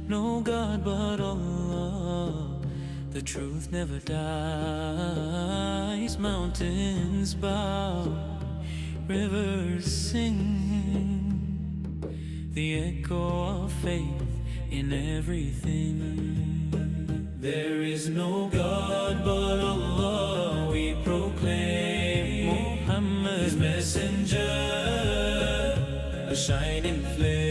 no God but Allah. The truth never dies. Mountains bow, rivers sing, the echo of faith in everything. There is no God but Allah, we proclaim Muhammad, His messenger, a shining flame.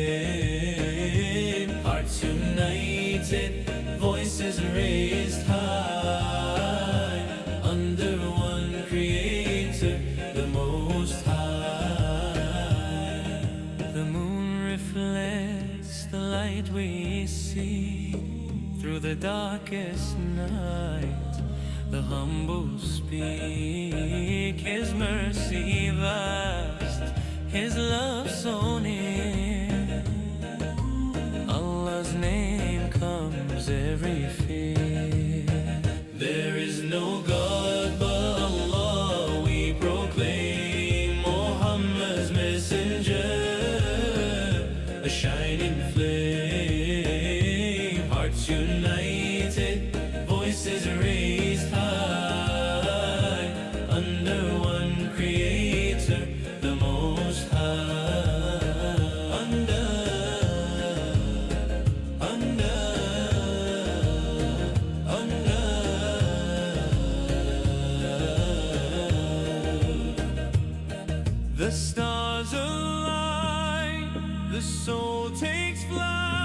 Hearts united, voices raised high, under one Creator, the Most High. The moon reflects the light we see through the darkest night. The humble speak, His mercy vast, His love so near. Allah's name comes every fear. There is no God but Allah, we proclaim Muhammad's messenger, a shining flame. Hearts united, voices raised high, under one Creator, the Most High. Under the stars align, the soul takes flight.